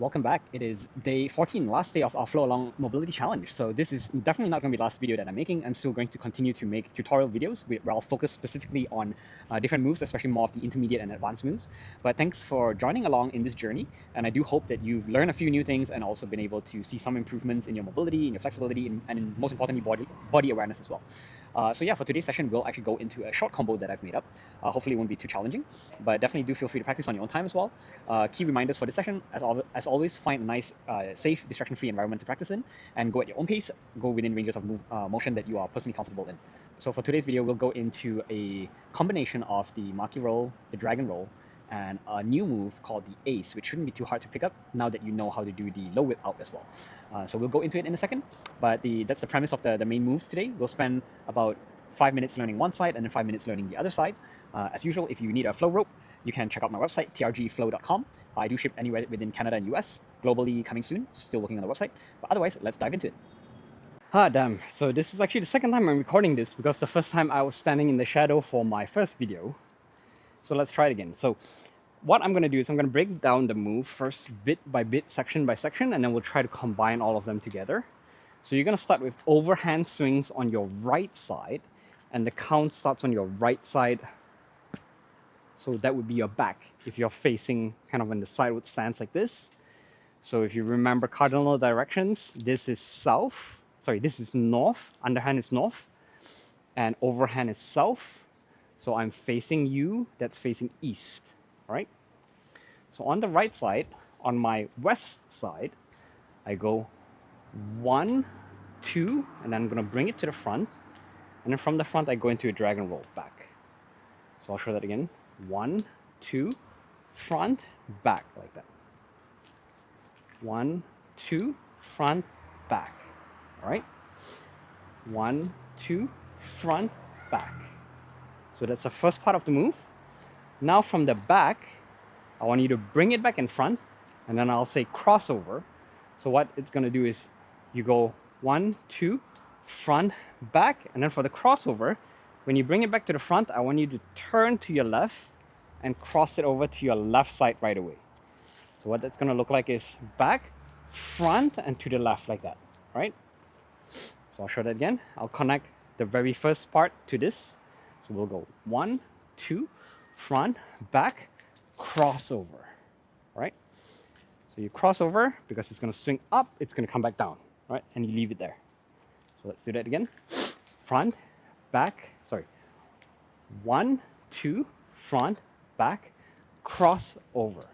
welcome back. It is day 14, last day of our Flow Along Mobility Challenge. So this is definitely not going to be the last video that I'm making. I'm still going to continue to make tutorial videos where I'll focus specifically on different moves, especially more of the intermediate and advanced moves. But thanks for joining along in this journey, and I do hope that you've learned a few new things and also been able to see some improvements in your mobility, in your flexibility, and most importantly, body awareness as well. So yeah, for today's session, we'll actually go into a short combo that I've made up. Hopefully it won't be too challenging, but definitely do feel free to practice on your own time as well. Key reminders for this session, as always, find a nice, safe, distraction-free environment to practice in, and go at your own pace, go within ranges of motion that you are personally comfortable in. So for today's video, we'll go into a combination of the Maki roll, the dragon roll, and a new move called the ace, which shouldn't be too hard to pick up now that you know how to do the low whip out as well. So we'll go into it in a second, but that's the premise of the main moves today. We'll spend about 5 minutes learning one side and then 5 minutes learning the other side. As usual, if you need a flow rope, you can check out my website, trgflow.com. I do ship anywhere within Canada and US, globally coming soon, still working on the website. But otherwise, let's dive into it. Damn. So this is actually the second time I'm recording this because the first time I was standing in the shadow for my first video. So let's try it again. So what I'm going to do is I'm going to break down the move first bit by bit, section by section, and then we'll try to combine all of them together. So you're going to start with overhand swings on your right side, and the count starts on your right side. So that would be your back if you're facing kind of in the sideward stance like this. So if you remember cardinal directions, this is south. Sorry, this is north. Underhand is north, and overhand is south. So I'm facing you, that's facing east, right? So on the right side, on my west side, I go 1, 2, and then I'm gonna bring it to the front. And then from the front, I go into a dragon roll back. So I'll show that again. 1, 2, front, back, like that. 1, 2, front, back. All right? 1, 2, front, back. So that's the first part of the move. Now from the back, I want you to bring it back in front, and then I'll say crossover. So what it's going to do is you go 1, 2, front, back, and then for the crossover, when you bring it back to the front, I want you to turn to your left and cross it over to your left side right away. So what that's going to look like is back, front, and to the left like that, right? So I'll show that again. I'll connect the very first part to this. So we'll go 1, 2, front, back, crossover, right? So you cross over because it's going to swing up, it's going to come back down, right? And you leave it there. So let's do that again. Front, back, sorry. 1, 2, front, back, cross over.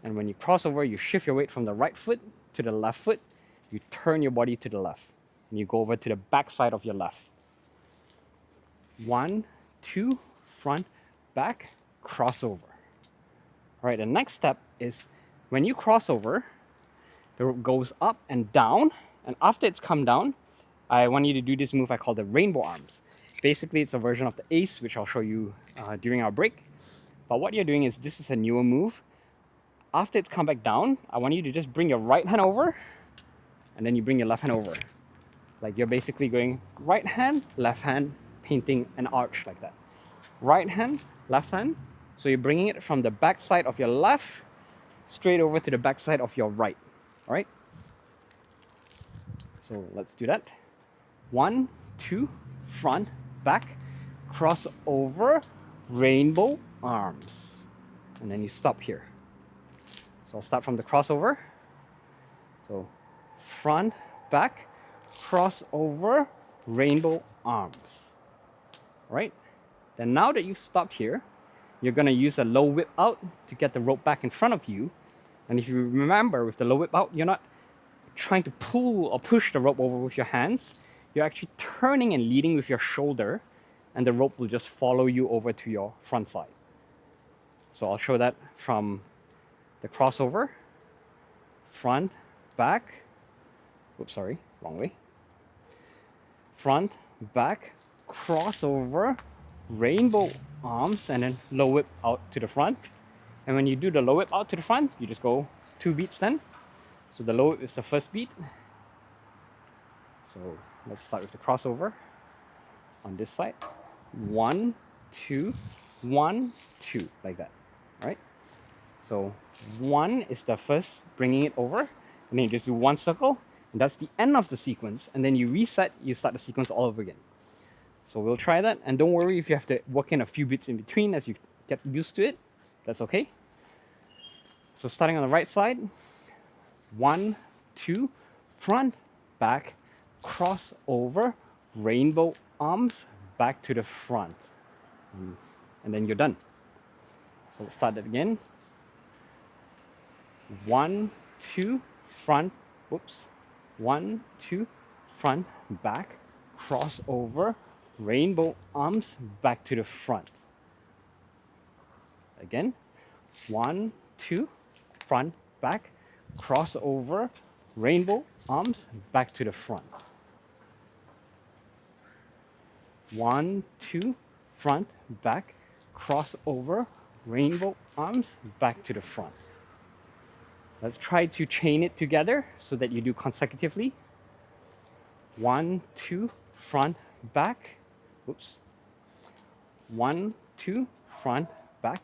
And when you cross over, you shift your weight from the right foot to the left foot. You turn your body to the left, and you go over to the back side of your left. 1, 2, front, back, crossover. All right, the next step is when you cross over, the rope goes up and down, and after it's come down, I want you to do this move I call the rainbow arms. Basically, it's a version of the ace, which I'll show you during our break. But what you're doing is, this is a newer move. After it's come back down, I want you to just bring your right hand over, and then you bring your left hand over. Like you're basically going right hand, left hand, painting an arch like that. Right hand, left hand. So you're bringing it from the back side of your left straight over to the back side of your right. All right? So let's do that. 1, 2, front, back, cross over, rainbow arms. And then you stop here. So I'll start from the crossover. So front, back, crossover, rainbow arms. All right? Then now that you've stopped here, you're going to use a low whip out to get the rope back in front of you. And if you remember, with the low whip out, you're not trying to pull or push the rope over with your hands. You're actually turning and leading with your shoulder, and the rope will just follow you over to your front side. So I'll show that from the crossover, front, back. Oops, sorry, wrong way. Front, back, crossover, rainbow arms, and then low whip out to the front. And when you do the low whip out to the front, you just go 2 beats then. So the low whip is the first beat. So let's start with the crossover on this side. 1, 2, 1, 2, like that. All right? So 1 is the first, bringing it over, and then you just do 1 circle, and that's the end of the sequence, and then you reset, you start the sequence all over again. So we'll try that, and don't worry if you have to work in a few bits in between as you get used to it, that's okay. So starting on the right side, 1, 2, front, back, cross over, rainbow arms, back to the front. And then you're done. So let's start that again. 1, 2, front, whoops. 1, 2, front, back, cross over, rainbow arms, back to the front. Again. 1, 2, front, back, cross over, rainbow arms, back to the front. 1, 2, front, back, cross over, rainbow arms, back to the front. Let's try to chain it together so that you do consecutively. 1, 2, front, back. Oops. 1, 2, front, back,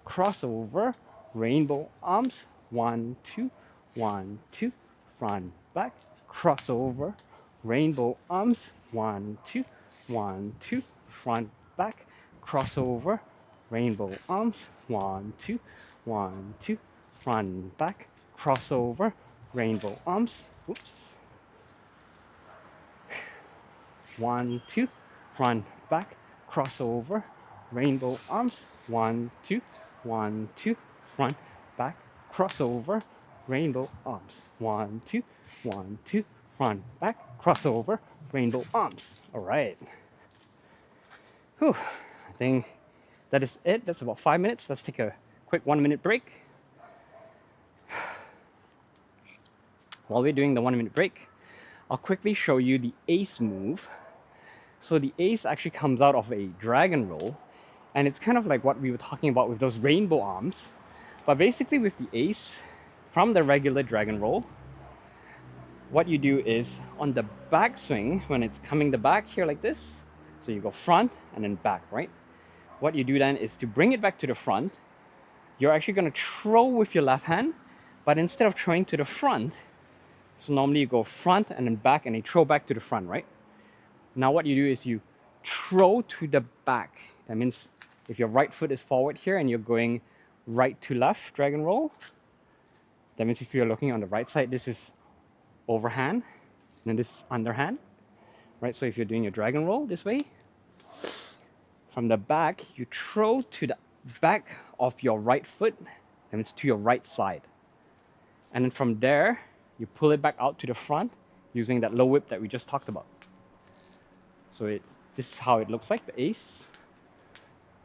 cross over, rainbow arms. 1, 2, 1, 2, front, back, cross over, rainbow arms. 1, 2, 1, 2, front, back, cross over, rainbow arms. 1, 2, 1, 2, front, back, cross over, rainbow arms. Oops. 1, 2, front, back, cross over, rainbow arms. 1, 2, 1, 2, front, back, cross over, rainbow arms. 1, 2, 1, 2, front, back, cross over, rainbow arms. All right. Whew. I think that is it. That's about 5 minutes. Let's take a quick 1-minute break. While we're doing the 1-minute break, I'll quickly show you the ace move. So the ace actually comes out of a dragon roll, and it's kind of like what we were talking about with those rainbow arms. But basically with the ace, from the regular dragon roll, what you do is on the back swing, when it's coming the back here like this, so you go front and then back, right? What you do then is to bring it back to the front, you're actually going to throw with your left hand, but instead of throwing to the front, so normally you go front and then back and you throw back to the front, right? Now what you do is you throw to the back. That means if your right foot is forward here and you're going right to left dragon roll, that means if you're looking on the right side, this is overhand, and then this is underhand, right? So if you're doing your dragon roll this way, from the back, you throw to the back of your right foot, that means to your right side. And then from there, you pull it back out to the front using that low whip that we just talked about. So this is how it looks like, the ace.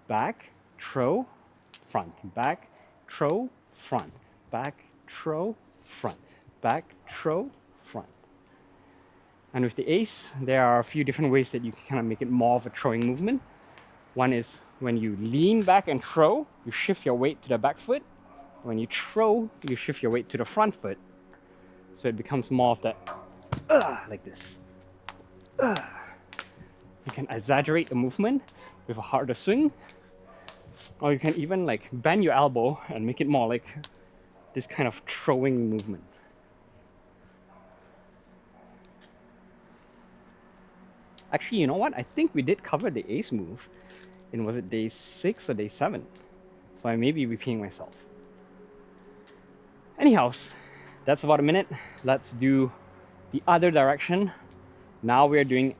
Back, throw, front, back, throw, front, back, throw, front, back, throw, front. And with the ace, there are a few different ways that you can kind of make it more of a throwing movement. One is when you lean back and throw, you shift your weight to the back foot. When you throw, you shift your weight to the front foot. So it becomes more of that, like this. You can exaggerate the movement with a harder swing, or you can even like bend your elbow and make it more like this kind of throwing movement. Actually, you know what? I think we did cover the ace move in, was it day 6 or day 7? So I may be repeating myself. Anyhow, that's about a minute. Let's do the other direction. Now we're doing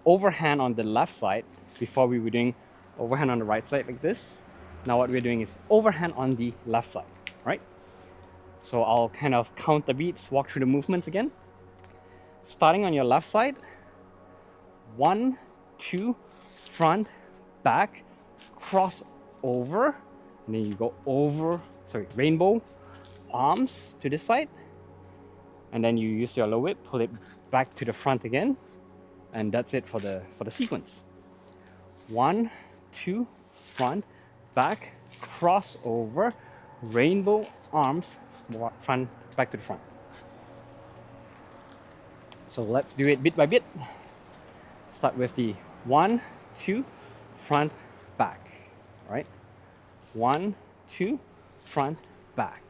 overhand on the left side. Before we were doing overhand on the right side like this. Now what we're doing is overhand on the left side, right? So I'll kind of count the beats, walk through the movements again. Starting on your left side, 1, 2, front, back, cross over, and then you go over, rainbow arms to this side, and then you use your low whip, pull it back to the front again, and that's it for the sequence. 1, 2, front, back, cross over, rainbow arms, front, back to the front. So let's do it bit by bit. Start with the 1, 2, front, back, right? 1, 2, front, back.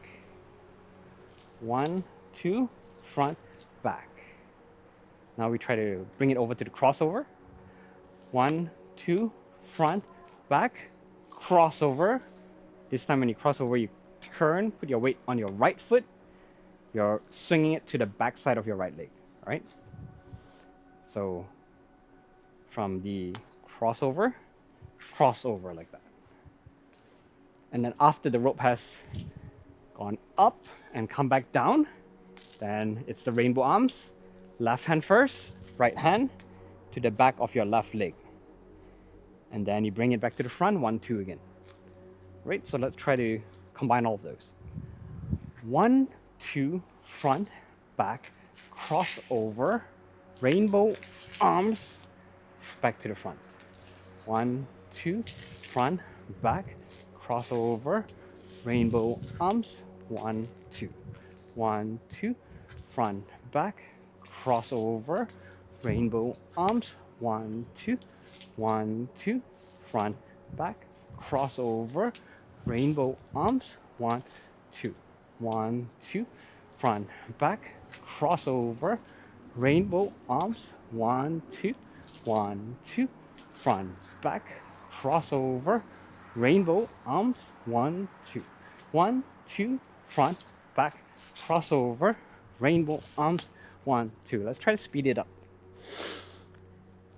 1, 2, front, back. Now we try to bring it over to the crossover. 1, 2, front, back, crossover. This time when you cross over, you turn, put your weight on your right foot. You're swinging it to the back side of your right leg, all right? So from the crossover like that. And then after the rope has gone up and come back down, then it's the rainbow arms. Left hand first, right hand to the back of your left leg. And then you bring it back to the front, 1, 2 again. Right, so let's try to combine all of those. 1, 2, front, back, crossover, rainbow arms, back to the front. 1, 2, front, back, crossover, rainbow arms, 1, 2. 1, 2, front, back, crossover, rainbow arms, 1, 2. 1, 2, front, back, crossover, rainbow arms, 1, 2. 1, 2, front, back, crossover, rainbow arms, 1, 2. 1, 2, front, back, crossover, rainbow arms, 1, 2. 1, 2, front, back, crossover, rainbow arms, 1, 2. Let's try to speed it up.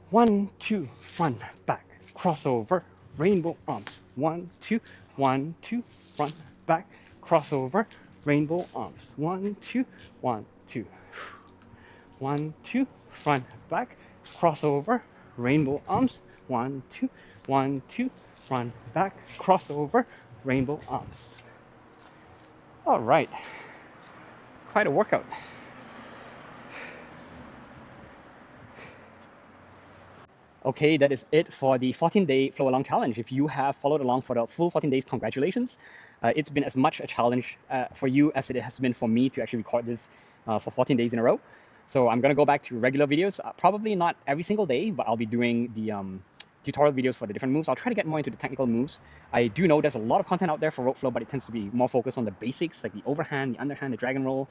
1, 2, front, back, crossover, rainbow arms. 1, 2, 1, 2, front, back, crossover, rainbow arms. 1, 2, 1, 2. 1, 2, front, back, crossover, rainbow arms. 1, 2, 1, 2, front, back, crossover, rainbow arms. All right, quite a workout. Okay, that is it for the 14-day flow along challenge. If you have followed along for the full 14 days, congratulations. It's been as much a challenge for you as it has been for me to actually record this for 14 days in a row. So I'm going to go back to regular videos, probably not every single day, but I'll be doing the tutorial videos for the different moves. I'll try to get more into the technical moves. I do know there's a lot of content out there for rope flow, but it tends to be more focused on the basics, like the overhand, the underhand, the dragon roll.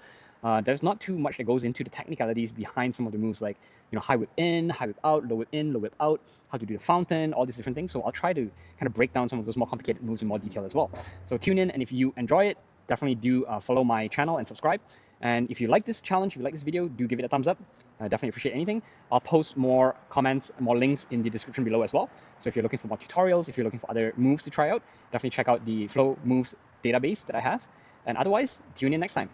There's not too much that goes into the technicalities behind some of the moves, like high whip in, high whip out, low whip in, low whip out, how to do the fountain, all these different things. So I'll try to kind of break down some of those more complicated moves in more detail as well. So tune in, and if you enjoy it, definitely do follow my channel and subscribe. And if you like this challenge, if you like this video, do give it a thumbs up. I definitely appreciate anything. I'll post more comments and more links in the description below as well. So if you're looking for more tutorials, if you're looking for other moves to try out, definitely check out the Flow Moves database that I have. And otherwise, tune in next time.